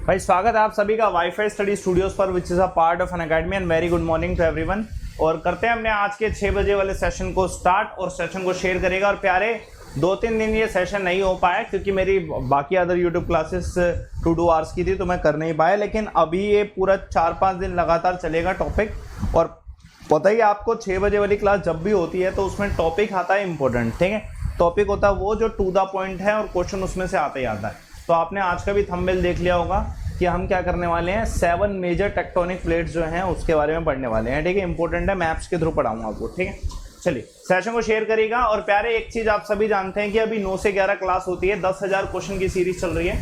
भाई स्वागत है आप सभी का वाईफाई स्टडी स्टूडियोज पर which is a part of an academy and very good morning to everyone. और करते हैं हमने आज के 6 बजे वाले सेशन को स्टार्ट और सेशन को शेयर करेगा। और प्यारे 2-3 दिन ये सेशन नहीं हो पाया क्योंकि मेरी बाकी अदर यूट्यूब क्लासेस 2 आवर्स की थी तो मैं कर नहीं पाया, लेकिन अभी ये पूरा 4-5 दिन लगातार चलेगा टॉपिक। और पता ही आपको 6 बजे वाली क्लास जब भी होती है तो उसमें टॉपिक आता है इंपॉर्टेंट, ठीक है। टॉपिक होता है वो जो टू द पॉइंट है और क्वेश्चन उसमें से आता ही आता है। तो आपने आज का भी थंबनेल देख लिया होगा कि हम क्या करने वाले हैं, 7 मेजर टेक्टोनिक प्लेट्स जो हैं उसके बारे में पढ़ने वाले हैं, ठीक है। इंपॉर्टेंट है, मैप्स के थ्रू पढ़ाऊंगा आपको, ठीक है। चलिए सेशन को शेयर करिएगा। और प्यारे एक चीज़ आप सभी जानते हैं कि अभी 9 से 11 क्लास होती है, 10,000 क्वेश्चन की सीरीज चल रही है।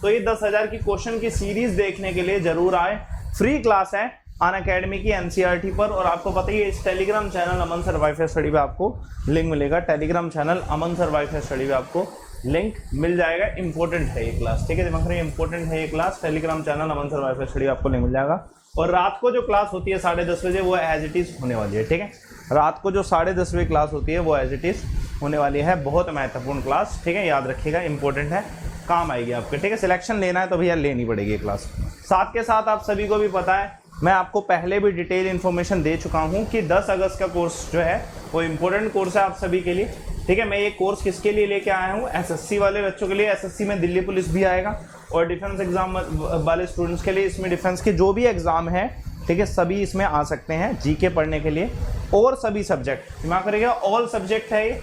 तो ये 10,000 की क्वेश्चन की सीरीज देखने के लिए जरूर आए। फ्री क्लास है अनअकैडमी की एनसीईआरटी पर। और आपको पता ही है इस टेलीग्राम चैनल अमन सर वाईफाई स्टडी पे आपको लिंक मिलेगा। टेलीग्राम चैनल अमन सर वाईफाई स्टडी पे आपको लिंक मिल जाएगा। इंपॉर्टेंट है ये क्लास, ठीक है, दिमाग में इंपॉर्टेंट है ये क्लास। टेलीग्राम चैनल अमन सर वाईफाई स्टडी आपको लिंक मिल जाएगा। और रात को जो क्लास होती है 10:30 बजे वो एज इट इज होने वाली है, ठीक है। रात को जो 10:30 बजे क्लास होती है वो एज इट इज होने वाली है। बहुत महत्वपूर्ण क्लास, ठीक है, याद रखिएगा, इंपॉर्टेंट है, काम आएगी आपके, ठीक है। सिलेक्शन लेना है तो भैया लेनी पड़ेगी ये क्लास। साथ के साथ आप सभी को भी पता है, मैं आपको पहले भी डिटेल इन्फॉर्मेशन दे चुका हूं कि 10 अगस्त का कोर्स जो है वो इम्पोर्टेंट कोर्स है आप सभी के लिए, ठीक है। मैं ये कोर्स किसके लिए लेके आया हूँ, एसएससी वाले बच्चों के लिए। एसएससी में दिल्ली पुलिस भी आएगा और डिफेंस एग्जाम वाले स्टूडेंट्स के लिए इसमें डिफेंस के जो भी एग्जाम है, ठीक है, सभी इसमें आ सकते हैं जीके पढ़ने के लिए। और सभी सब्जेक्ट दिमाग करेगा, ऑल सब्जेक्ट है ये,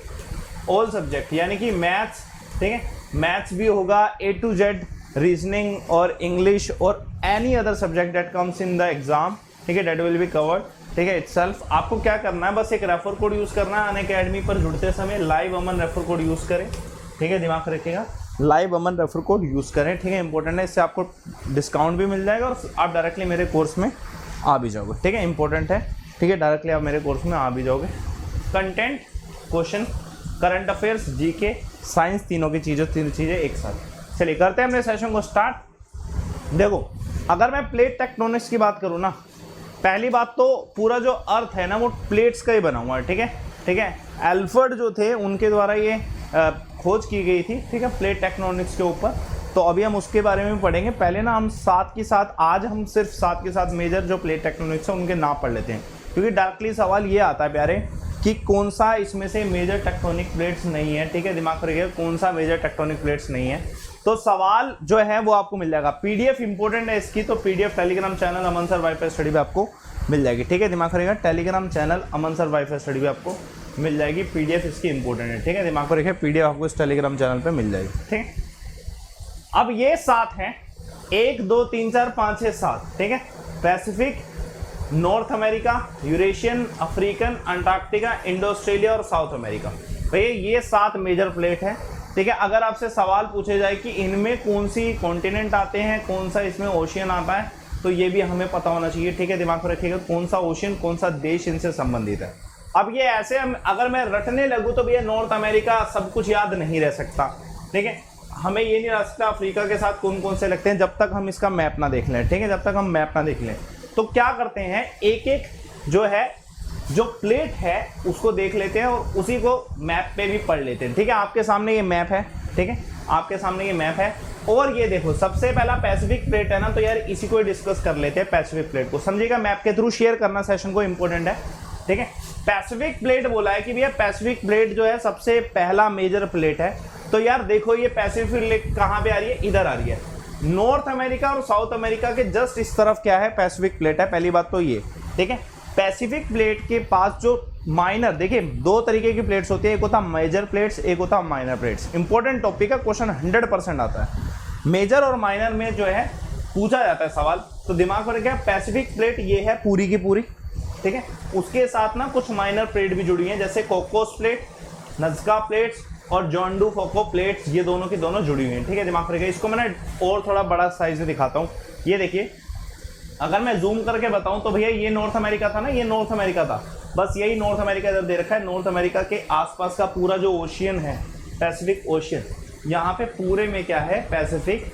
ऑल सब्जेक्ट यानी कि मैथ्स, ठीक है, मैथ्स भी होगा, A to Z, रीजनिंग और इंग्लिश और any other subject that comes in the exam, ठीक है, दैट विल बी कवर्ड, ठीक है, इटसेल्फ। आपको क्या करना है, बस एक रेफर कोड यूज़ करना है। अनअकैडमी पर जुड़ते समय लाइव अमन रेफर कोड यूज़ करें, ठीक है, दिमाग रखिएगा, लाइव अमन रेफर कोड यूज़ करें, ठीक है, इंपॉर्टेंट है। इससे आपको डिस्काउंट भी मिल जाएगा और आप डायरेक्टली मेरे कोर्स में आ भी जाओगे, ठीक है, इंपॉर्टेंट है, ठीक है, डायरेक्टली आप मेरे कोर्स में आ भी जाओगे। Content, question, current affairs, GK, science, तीनों चीज़ें एक साथ। चलिए करते हैं अपने सेशन को स्टार्ट। देखो अगर मैं प्लेट टेक्टोनिक्स की बात करूँ ना, पहली बात तो पूरा जो अर्थ है ना वो प्लेट्स का ही बना हुआ है, ठीक है, ठीक है। एल्फर्ड जो थे उनके द्वारा ये खोज की गई थी, ठीक है, प्लेट टेक्टोनिक्स के ऊपर। तो अभी हम उसके बारे में पढ़ेंगे। पहले ना हम साथ के साथ, आज हम सिर्फ साथ के साथ मेजर जो प्लेट टेक्टोनिक्स है उनके नाम पढ़ लेते हैं, क्योंकि डायरेक्टली सवाल ये आता है प्यारे कि कौन सा इसमें से मेजर टेक्टोनिक प्लेट्स नहीं है, ठीक है, दिमाग रखिएगा, कौन सा मेजर टेक्टोनिक प्लेट्स नहीं है। तो सवाल जो है वो आपको मिल जाएगा। पीडीएफ इंपॉर्टेंट है इसकी, तो पीडीएफ टेलीग्राम चैनल अमन सर वाईफाई स्टडी पे आपको मिल जाएगी, ठीक है, दिमाग रखिएगा, टेलीग्राम चैनल अमन सर वाईफाई स्टडी पे आपको मिल जाएगी। पीडीएफ इसकी इंपॉर्टेंट है, ठीक है, दिमाग रखिएगा, पीडीएफ आपको इस टेलीग्राम चैनल पे मिल जाएगी, ठीक है। अब ये 7 हैं, 1 2 3 4 5 6 7, ठीक है। Pacific, north America, Eurasian, African, Antarctica, Indo Australia और साउथ अमेरिका। भैया ये 7 मेजर प्लेट है, ठीक है। अगर आपसे सवाल पूछे जाए कि इनमें कौन सी कॉन्टिनेंट आते हैं, कौन सा इसमें ओशियन आता है, तो ये भी हमें पता होना चाहिए, ठीक है, दिमाग में रखिएगा, कौन सा ओशियन, कौन सा देश इनसे संबंधित है। अब ये ऐसे अगर मैं रटने लगूँ तो भैया नॉर्थ अमेरिका सब कुछ याद नहीं रह सकता, ठीक है, हमें ये नहीं रह सकता अफ्रीका के साथ कौन कौन से लगते हैं जब तक हम इसका मैप ना देख लें, ठीक है, जब तक हम मैप ना देख लें। तो क्या करते हैं, एक एक जो है जो प्लेट है उसको देख लेते हैं और उसी को मैप पे भी पढ़ लेते हैं, ठीक है। आपके सामने ये मैप है, ठीक है, आपके सामने ये मैप है। और ये देखो सबसे पहला पैसिफिक प्लेट है ना, तो यार इसी को डिस्कस कर लेते हैं, पैसिफिक प्लेट को समझिएगा, मैप के थ्रू शेयर करना सेशन को, इंपॉर्टेंट है, ठीक है। पैसिफिक प्लेट बोला है कि भैया पैसिफिक प्लेट जो है सबसे पहला मेजर प्लेट है। तो यार देखो ये पैसिफिक प्लेट कहाँ पे आ रही है, इधर आ रही है, नॉर्थ अमेरिका और साउथ अमेरिका के जस्ट इस तरफ क्या है, पैसिफिक प्लेट है। पहली बात तो ये, ठीक है। पैसिफिक प्लेट के पास जो माइनर, देखिए 2 तरीके की प्लेट्स होती है, एक होता मेजर प्लेट्स, एक होता माइनर प्लेट्स। इंपॉर्टेंट टॉपिक है, क्वेश्चन 100% आता है। मेजर और माइनर में जो है पूछा जाता है सवाल, तो दिमाग में रखिए पैसिफिक प्लेट ये है पूरी की पूरी, ठीक है। उसके साथ ना कुछ माइनर प्लेट भी जुड़ी हैं, जैसे कोकोस प्लेट, नज़का प्लेट्स और जॉन डू फोको प्लेट्स, ये दोनों की दोनों जुड़ी हुई हैं, ठीक है, दिमाग रखिए। इसको मैंने और थोड़ा बड़ा साइज में दिखाता हूँ। ये देखिए, अगर मैं जूम करके बताऊं तो भैया ये नॉर्थ अमेरिका था ना, ये नॉर्थ अमेरिका था, बस यही नॉर्थ अमेरिका इधर दे रखा है। नॉर्थ अमेरिका के आसपास का पूरा जो ओशियन है, पैसिफिक ओशियन, यहाँ पे पूरे में क्या है, पैसिफिक,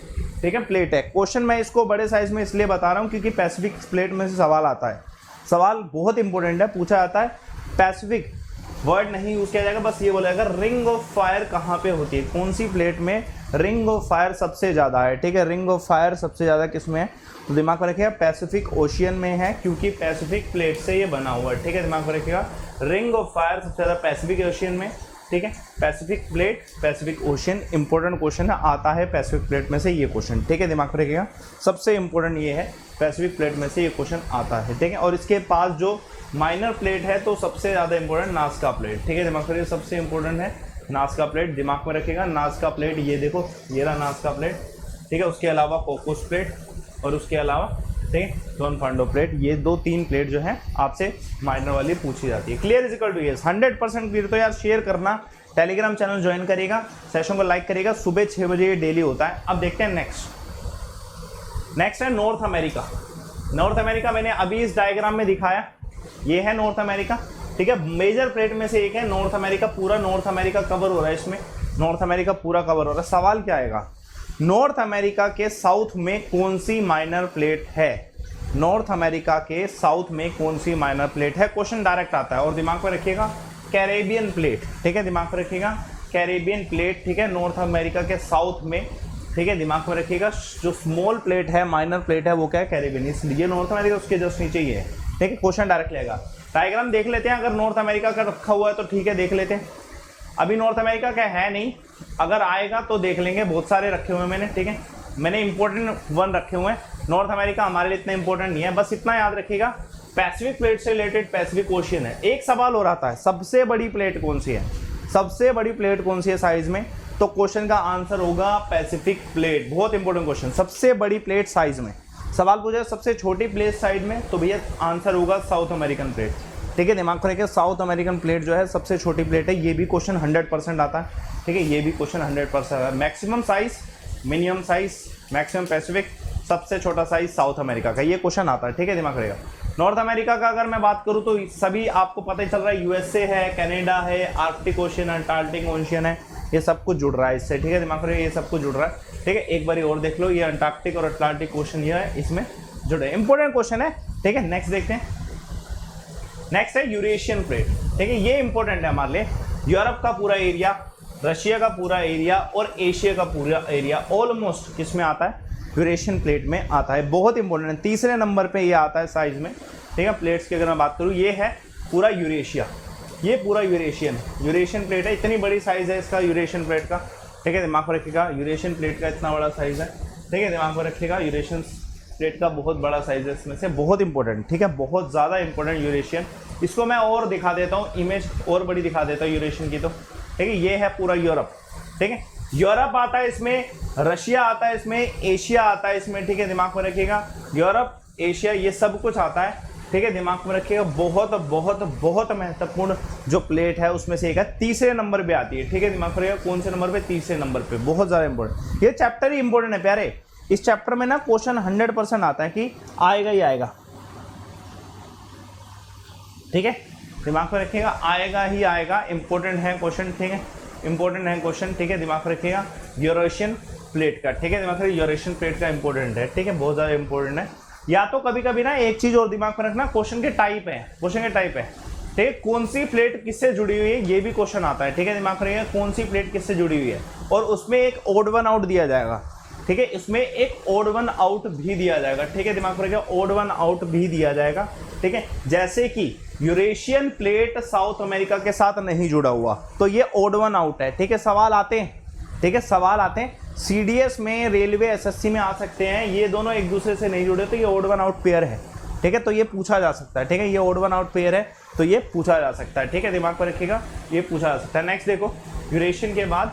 ठीक है, प्लेट है। क्वेश्चन मैं इसको बड़े साइज में इसलिए बता रहा हूँ क्योंकि पैसिफिक प्लेट में से सवाल आता है, सवाल बहुत इंपॉर्टेंट है, पूछा जाता है। पैसिफिक वर्ड नहीं यूज किया जाएगा, बस ये बोला जाएगा रिंग ऑफ फायर कहाँ पे होती है, कौन सी प्लेट में रिंग ऑफ फायर सबसे ज़्यादा है, ठीक है, रिंग ऑफ फायर सबसे ज़्यादा किस में है, तो दिमाग में रखिएगा पैसिफिक ओशियन में है, क्योंकि पैसिफिक प्लेट से ये बना हुआ है, ठीक है, दिमाग में रखिएगा रिंग ऑफ फायर सबसे ज़्यादा पैसिफिक ओशियन में, ठीक है, Pacific plate Pacific ocean, important question है, आता है पैसिफिक प्लेट में से ये क्वेश्चन, ठीक है, दिमाग में रखिएगा सबसे इंपॉर्टेंट ये है, पैसिफिक प्लेट में से ये क्वेश्चन आता है, ठीक है। और इसके पास जो माइनर प्लेट है तो सबसे ज़्यादा इंपॉर्टेंट नाज़का प्लेट, ठीक है, दिमाग में रखिएगा सबसे इंपॉर्टेंट है नाज़का प्लेट, दिमाग में रखिएगा नाज़का प्लेट, ये देखो ये रहा नाज़का प्लेट, ठीक है, उसके अलावा कोकोस प्लेट और उसके अलावा ठीक है डॉन फांडो प्लेट, ये 2-3 प्लेट जो है आपसे माइनर वाली पूछी जाती है। Clear is equal to yes, 100% clear. तो यार शेयर करना, टेलीग्राम चैनल ज्वाइन करिएगा, सेशन को लाइक करिएगा, सुबह 6 बजे ये डेली होता है। अब देखते हैं नेक्स्ट है नॉर्थ अमेरिका। नॉर्थ अमेरिका मैंने अभी इस डायग्राम में दिखाया, ये है नॉर्थ अमेरिका, ठीक है, मेजर प्लेट में से एक है नॉर्थ अमेरिका, पूरा नॉर्थ अमेरिका कवर हो रहा है, इसमें नॉर्थ अमेरिका पूरा कवर हो रहा है। सवाल क्या आएगा, नॉर्थ अमेरिका के साउथ में कौन सी माइनर प्लेट है, नॉर्थ अमेरिका के साउथ में कौन सी माइनर प्लेट है, क्वेश्चन डायरेक्ट आता है। और दिमाग में रखिएगा कैरेबियन प्लेट, ठीक है, दिमाग में रखिएगा कैरेबियन प्लेट, ठीक है, नॉर्थ अमेरिका के साउथ में, ठीक है, दिमाग में रखिएगा जो स्मॉल प्लेट है माइनर प्लेट है वो क्या है, कैरेबियन, इसलिए नॉर्थ अमेरिका उसके जस्ट नीचे ही है, ठीक है, क्वेश्चन डायरेक्ट लेगा। डायग्राम देख लेते हैं, अगर नॉर्थ अमेरिका का रखा हुआ है तो ठीक है, देख लेते हैं। अभी नॉर्थ अमेरिका का है नहीं, अगर आएगा तो देख लेंगे, बहुत सारे रखे हुए हैं मैंने, ठीक है, मैंने इंपॉर्टेंट 1 रखे हुए हैं। नॉर्थ अमेरिका हमारे लिए इतना इंपॉर्टेंट नहीं है, बस इतना याद रखिएगा पैसिफिक प्लेट से रिलेटेड पैसिफिक ओशियन है। एक सवाल और आता है, सबसे बड़ी प्लेट कौन सी है, सबसे बड़ी प्लेट कौन सी है साइज में, तो क्वेश्चन का आंसर होगा पैसिफिक प्लेट। बहुत इंपॉर्टेंट क्वेश्चन, सबसे बड़ी प्लेट साइज में सवाल पूछा, सबसे छोटी प्लेट साइड में, तो भैया आंसर होगा साउथ अमेरिकन प्लेट, ठीक है, दिमाग में रखिए साउथ अमेरिकन प्लेट जो है सबसे छोटी प्लेट है। ये भी क्वेश्चन 100% आता है, ठीक है, ये भी क्वेश्चन 100% आता है। Maximum size, minimum size, maximum Pacific, सबसे छोटा साइज साउथ अमेरिका का, ये क्वेश्चन आता है, ठीक है, दिमाग रहेगा। नॉर्थ अमेरिका का अगर मैं बात करूँ तो सभी आपको पता ही चल रहा है, यूएसए है, कनाडा है, आर्कटिक ओशियन, अंटार्कटिक ओशियन है, ये सब कुछ जुड़ रहा है इससे, ठीक है, दिमाग रखिए ये सब कुछ जुड़ रहा है, ठीक है। एक बार और देख लो, ये अंटार्कटिक और अटलांटिक ओशियन ये है, इसमें जुड़े, इंपॉर्टेंट क्वेश्चन है, ठीक है। नेक्स्ट देखते हैं, नेक्स्ट है यूरेशियन प्लेट, ठीक है, ये इंपॉर्टेंट है हमारे लिए। यूरोप का पूरा एरिया, रशिया का पूरा एरिया और एशिया का पूरा एरिया ऑलमोस्ट किस में आता है, यूरेशियन प्लेट में आता है, बहुत इंपॉर्टेंट है, तीसरे नंबर पे ये आता है साइज में, ठीक है। प्लेट्स की अगर मैं बात करूँ, ये है पूरा यूरेशिया, ये पूरा यूरेशियन प्लेट है, इतनी बड़ी साइज है इसका यूरेशियन प्लेट का, ठीक है, दिमाग में रखिएगा यूरेशियन प्लेट का इतना बड़ा साइज है, ठीक है, दिमाग में रखिएगा यूरेशियन प्लेट का बहुत बड़ा साइज है इसमें से, बहुत इंपॉर्टेंट, ठीक है, बहुत ज़्यादा इंपॉर्टेंट यूरेशियन। इसको मैं और दिखा देता हूँ, इमेज और बड़ी दिखा देता हूँ यूरेशियन की, तो ठीक है, ये है पूरा यूरोप, ठीक है, यूरोप आता है इसमें, रशिया आता है इसमें, एशिया आता है इसमें, ठीक है, दिमाग में रखिएगा यूरोप, एशिया, ये सब कुछ आता है, ठीक है, दिमाग में रखिएगा। बहुत बहुत बहुत महत्वपूर्ण जो प्लेट है उसमें से एक है, तीसरे नंबर पे आती है, ठीक है, दिमाग में रखिएगा, कौन से नंबर पे, तीसरे नंबर पे, बहुत ज़्यादा इंपॉर्टेंट, ये चैप्टर ही इंपॉर्टेंट है प्यारे। इस चैप्टर में ना क्वेश्चन 100% आता है कि आएगा ही आएगा, ठीक है, दिमाग में रखिएगा, आएगा ही आएगा, इंपॉर्टेंट है क्वेश्चन, ठीक है, इंपॉर्टेंट है क्वेश्चन, ठीक है, दिमाग में रखिएगा यूरेशियन प्लेट का, ठीक है, दिमाग में यूरेशियन प्लेट का इंपॉर्टेंट है, ठीक है, बहुत ज़्यादा इंपॉर्टेंट है। या तो कभी कभी ना एक चीज़ और दिमाग में रखना, क्वेश्चन के टाइप है, क्वेश्चन के टाइप है, ठीक है, कौन सी प्लेट किससे जुड़ी हुई है, ये भी क्वेश्चन आता है, ठीक है, दिमाग में रखिएगा कौन सी प्लेट किससे जुड़ी हुई है, और उसमें एक ओड वन आउट दिया जाएगा, ठीक है, इसमें एक ओड वन आउट भी दिया जाएगा, ठीक है, दिमाग में रखिएगा ओड वन आउट भी दिया जाएगा, ठीक है, जैसे कि यूरेशियन प्लेट साउथ अमेरिका के साथ नहीं जुड़ा हुआ तो ये ओड वन आउट है, ठीक है, सवाल आते हैं, ठीक है, सवाल आते हैं, सीडीएस में, रेलवे, एसएससी में आ सकते हैं, ये दोनों एक दूसरे से नहीं जुड़े तो ये ओड वन आउट पेयर है, ठीक है, तो ये पूछा जा सकता है, ठीक है, ये ओड वन आउट पेयर है तो ये पूछा जा सकता है, ठीक है, दिमाग पर रखिएगा, ये पूछा जा सकता है। नेक्स्ट देखो, यूरेशियन के बाद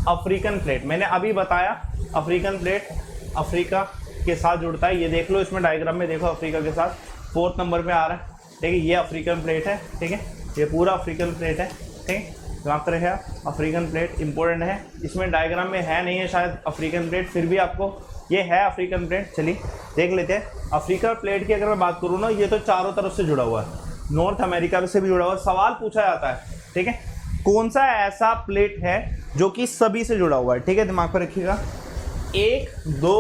अफ्रीकन प्लेट, मैंने अभी बताया अफ्रीकन प्लेट अफ्रीका के साथ जुड़ता है, ये देख लो, इसमें डायग्राम में देखो, अफ्रीका के साथ 4th नंबर पे आ रहा है, ठीक है, ये अफ्रीकन प्लेट है, ठीक है, ये पूरा अफ्रीकन प्लेट है, ठीक है, दिमाग पर रखिएगा अफ्रीकन प्लेट इंपॉर्टेंट है, इसमें डायग्राम में है नहीं है शायद अफ्रीकन प्लेट, फिर भी आपको ये है अफ्रीकन प्लेट, चलिए देख लेते हैं। अफ्रीकन प्लेट की अगर मैं बात करूँ ना, ये तो चारों तरफ से जुड़ा हुआ है, नॉर्थ अमेरिका से भी जुड़ा हुआ है, सवाल पूछा जाता है, ठीक है, कौन सा ऐसा प्लेट है जो कि सभी से जुड़ा हुआ है, ठीक है, दिमाग पर रखिएगा, 1 2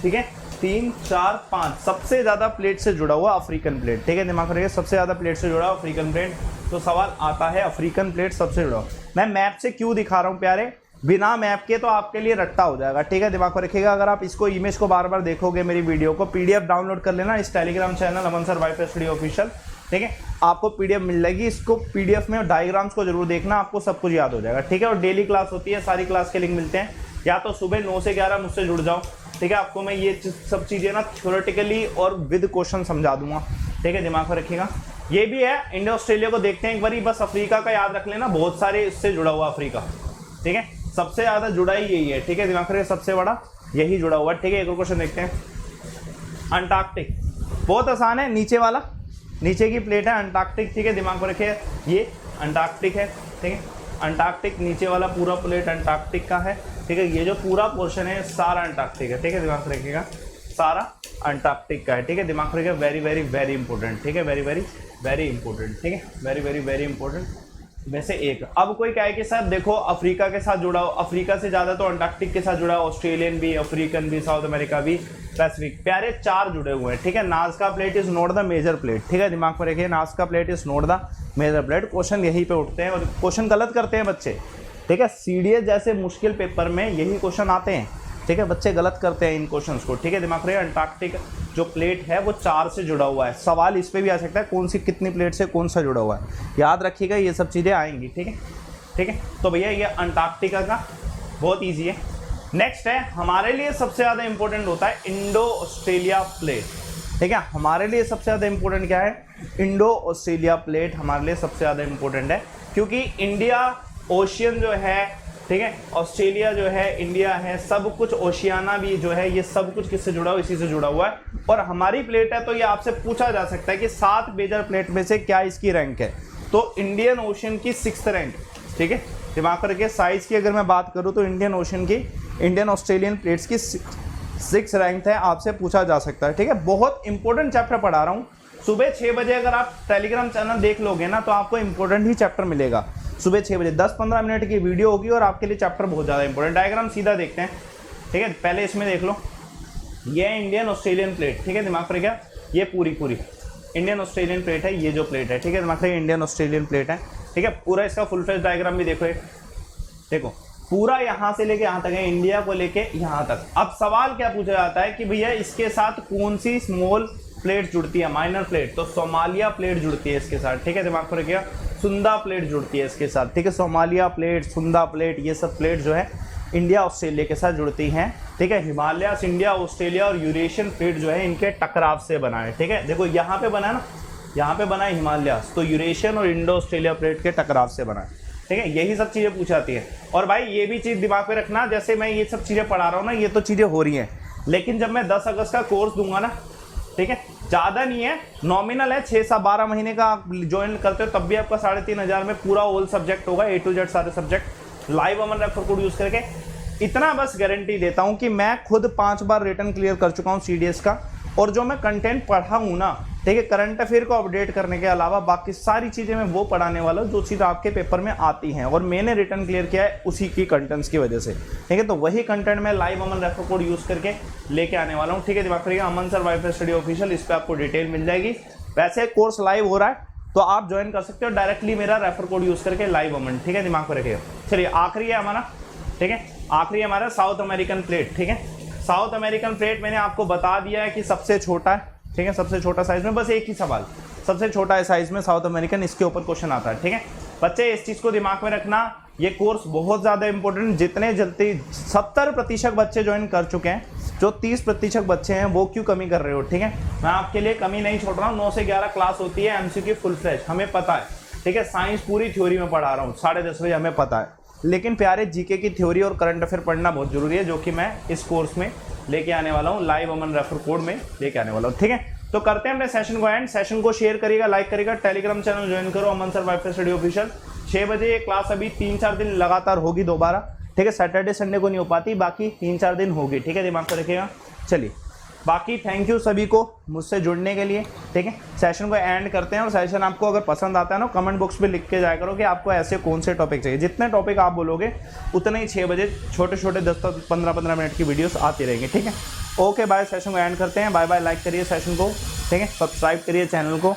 ठीक है 3 4 5 सबसे ज़्यादा प्लेट से जुड़ा हुआ अफ्रीकन प्लेट, ठीक है, दिमाग में रखिए, सबसे ज़्यादा प्लेट से जुड़ा हुआ अफ्रीकन प्लेट, तो सवाल आता है अफ्रीकन प्लेट सबसे जुड़ा हुआ। मैं मैप से क्यों दिखा रहा हूँ प्यारे, बिना मैप के तो आपके लिए रट्टा हो जाएगा, ठीक है, दिमाग में रखिएगा। अगर आप इसको इमेज को बार बार देखोगे, मेरी वीडियो को पीडीएफ डाउनलोड कर लेना इस टेलीग्राम चैनल अमन सर वाईफाई स्टडी ऑफिशियल, ठीक है, आपको पीडीएफ मिल जाएगी। इसको पीडीएफ में डायग्राम्स को जरूर देखना, आपको सब कुछ याद हो जाएगा, ठीक है। और डेली क्लास होती है, सारी क्लास के लिंक मिलते हैं, या तो सुबह 9 से 11 मुझसे जुड़ जाओ, ठीक है। आपको मैं ये सब चीज़ें ना थ्योरेटिकली और विद क्वेश्चन समझा दूंगा, ठीक है, दिमाग में रखिएगा। ये भी है, इंडिया ऑस्ट्रेलिया को देखते हैं एक बारी, बस अफ्रीका का याद रख लेना, बहुत सारे इससे जुड़ा हुआ अफ्रीका, ठीक है, सबसे ज़्यादा जुड़ा ही यही है, ठीक है, दिमाग में रखिए, सबसे बड़ा यही जुड़ा हुआ, ठीक है। एक और क्वेश्चन देखते हैं, अंटार्कटिक, बहुत आसान है, नीचे वाला, नीचे की प्लेट है अंटार्कटिक, ठीक है, दिमाग में रखिए, ये अंटार्कटिक है, ठीक है, अंटार्कटिक नीचे वाला पूरा प्लेट अंटार्कटिक का है, ठीक है। ये जो पूरा पोर्शन है सारा अंटार्कटिक है, ठीक है, दिमाग में रखिएगा, सारा अंटार्कटिक का है, ठीक है, दिमाग में रखिएगा, वेरी वेरी वेरी इंपॉर्टेंट, ठीक है, वेरी वेरी वेरी इंपॉर्टेंट, ठीक है, वेरी वेरी वेरी इंपॉर्टेंट। वैसे एक अब कोई क्या है कि सर देखो अफ्रीका के साथ जुड़ा हो, अफ्रीका से ज़्यादा तो अंटार्कटिक के साथ जुड़ा हो, ऑस्ट्रेलियन भी, अफ्रीकन भी, साउथ अमेरिका भी, पैसिफिक, प्यारे 4 जुड़े हुए हैं, ठीक है। Nazca plate is not the major plate, ठीक है, दिमाग में रखिए, Nazca plate is not the major plate. Question यहीं पे उठते हैं और क्वेश्चन गलत करते हैं बच्चे, ठीक है, सीडीएस जैसे मुश्किल पेपर में यही क्वेश्चन आते हैं, ठीक है, बच्चे गलत करते हैं इन क्वेश्चंस को, ठीक है, दिमाग रखिए। अंटार्कटिक जो प्लेट है वो 4 से जुड़ा हुआ है, सवाल इस पे भी आ सकता है कौन सी कितनी प्लेट से कौन सा जुड़ा हुआ है, याद रखिएगा, ये सब चीज़ें आएंगी, ठीक है, ठीक है। तो भैया ये अंटार्कटिका का बहुत ईजी है। नेक्स्ट है, हमारे लिए सबसे ज़्यादा इंपॉर्टेंट होता है इंडो ऑस्ट्रेलिया प्लेट, ठीक है, हमारे लिए सबसे ज़्यादा इंपॉर्टेंट क्या है, इंडो ऑस्ट्रेलिया प्लेट हमारे लिए सबसे ज़्यादा इंपॉर्टेंट है, क्योंकि इंडिया ओशियन जो है, ठीक है, ऑस्ट्रेलिया जो है, इंडिया है, सब कुछ, ओशियाना भी जो है, ये सब कुछ किससे जुड़ा हुआ है, इसी से जुड़ा हुआ है। और हमारी प्लेट है, तो ये आपसे पूछा जा सकता है कि 7 मेजर प्लेट में से क्या इसकी रैंक है, तो इंडियन ओशन की 6th रैंक, ठीक है, दिमाग रखिए। साइज की अगर मैं बात करूँ तो इंडियन ओशन की, इंडियन ऑस्ट्रेलियन प्लेट्स की 6 रैंक है, आपसे पूछा जा सकता है, ठीक है। बहुत इंपॉर्टेंट चैप्टर पढ़ा रहा हूँ, सुबह 6 बजे अगर आप टेलीग्राम चैनल देख लोगे ना तो आपको इंपॉर्टेंट ही चैप्टर मिलेगा। सुबह 6 बजे 10-15 मिनट की वीडियो होगी और आपके लिए चैप्टर बहुत ज़्यादा इंपॉर्टेंट। डायग्राम सीधा देखते हैं, ठीक है, पहले इसमें देख लो, ये है इंडियन ऑस्ट्रेलियन प्लेट, ठीक है, दिमाग पर क्या, ये पूरी इंडियन ऑस्ट्रेलियन प्लेट है, ये जो प्लेट है, ठीक है, दिमाग पर इंडियन ऑस्ट्रेलियन प्लेट है, ठीक है। पूरा इसका फुल फेस डायग्राम भी देखो, देखो पूरा यहाँ से लेके यहाँ तक है, इंडिया को लेके यहाँ तक। अब सवाल क्या पूछा जाता है कि भैया इसके साथ कौन सी स्मॉल प्लेट जुड़ती है, माइनर प्लेट, तो सोमालिया प्लेट जुड़ती है इसके साथ, ठीक है, दिमाग को रखिएगा, सुंदा प्लेट जुड़ती है इसके साथ, ठीक है, सोमालिया प्लेट, सुंदा प्लेट, ये सब प्लेट जो है इंडिया ऑस्ट्रेलिया के साथ जुड़ती हैं, ठीक है। हिमालयास, इंडिया, ऑस्ट्रेलिया और यूरेशियन प्लेट जो है इनके टकराव से बना है, ठीक है, देखो यहाँ पे बना है ना, यहाँ पे बना है हिमालयास, तो यूरेशियन और इंडो ऑस्ट्रेलिया प्लेट के टकराव से बना है, ठीक है, यही सब चीज़ें पूछाती है। और भाई ये भी चीज़ दिमाग पे रखना, जैसे मैं ये सब चीज़ें पढ़ा रहा हूँ ना, ये तो चीज़ें हो रही हैं, लेकिन जब मैं 10 अगस्त का कोर्स दूंगा ना, ठीक है, ज़्यादा नहीं है, नॉमिनल है, 6 से 12 महीने का आप ज्वाइन करते हो तब भी आपका 3,500 में पूरा ऑल सब्जेक्ट होगा, A to Z सारे सब्जेक्ट, लाइव अमन रेफर कोड यूज़ करके। इतना बस गारंटी देता हूँ कि मैं खुद 5 बार रिटर्न क्लियर कर चुका हूँ CDS का, और जो मैं कंटेंट पढ़ा हूँ ना, ठीक है, करंट अफेयर को अपडेट करने के अलावा बाकी सारी चीज़ें मैं वो पढ़ाने वाला हूँ जो चीज़ आपके पेपर में आती हैं, और मैंने रिटर्न क्लियर किया है उसी की कंटेंट्स की वजह से, ठीक है। तो वही कंटेंट मैं लाइव अमन रेफर कोड यूज़ करके लेके आने वाला हूँ, ठीक है, दिमाग रखिएगा, अमन सर वाईफाई स्टडी ऑफिशियल, इस पर आपको डिटेल मिल जाएगी। वैसे कोर्स लाइव हो रहा है तो आप ज्वाइन कर सकते हो डायरेक्टली मेरा रेफर कोड यूज़ करके, लाइव अमन, ठीक है, दिमाग में रखिएगा। चलिए आखिरी है हमारा, ठीक है, आखिरी हमारा साउथ अमेरिकन प्लेट, ठीक है। साउथ अमेरिकन प्लेट मैंने आपको बता दिया है कि सबसे छोटा है, ठीक है, सबसे छोटा साइज में, बस एक ही सवाल, सबसे छोटा है साइज में साउथ अमेरिकन, इसके ऊपर क्वेश्चन आता है, ठीक है। बच्चे इस चीज़ को दिमाग में रखना, ये कोर्स बहुत ज़्यादा इंपॉर्टेंट, जितने जल्दी 70% बच्चे ज्वाइन कर चुके हैं, जो 30% बच्चे हैं वो क्यों कमी कर रहे हो, ठीक है, मैं आपके लिए कमी नहीं छोड़ रहा हूँ। 9 से 11 क्लास होती है, MCQ फुल फ्लैश, हमें पता है, ठीक है, साइंस पूरी थ्योरी में पढ़ा रहा हूँ, 10:30 बजे, हमें पता है, लेकिन प्यारे जीके की थ्योरी और करंट अफेयर पढ़ना बहुत जरूरी है, जो कि मैं इस कोर्स में लेके आने वाला हूँ, लाइव अमन रेफर कोड में लेके आने वाला हूँ, ठीक है। तो करते हैं अपने सेशन को एंड, सेशन को शेयर करिएगा, लाइक करिएगा, टेलीग्राम चैनल ज्वाइन करो, अमन सर वाईफाई स्टडी ऑफिशियल। 6 बजे ये क्लास अभी 3-4 दिन लगातार होगी दोबारा, ठीक है, सैटरडे संडे को नहीं हो पाती, बाकी 3-4 दिन होगी, ठीक है, दिमाग में रखिएगा। चलिए बाकी थैंक यू सभी को मुझसे जुड़ने के लिए, ठीक है। सेशन को एंड करते हैं, और सेशन आपको अगर पसंद आता है ना, कमेंट बॉक्स पे लिख के जाया करो कि आपको ऐसे कौन से टॉपिक चाहिए, जितने टॉपिक आप बोलोगे उतने ही 6 बजे छोटे छोटे 10-15 मिनट की वीडियोस आती रहेंगी, ठीक है। ओके बाय, सेशन को एंड करते हैं, बाय बाय, लाइक करिए सेशन को, ठीक है, सब्सक्राइब करिए चैनल को,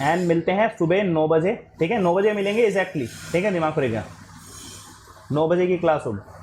एंड मिलते हैं सुबह 9 बजे, ठीक है, 9 बजे मिलेंगे एग्जैक्टली, ठीक है, दिमाग रखिएगा। 9 बजे की क्लास होगी।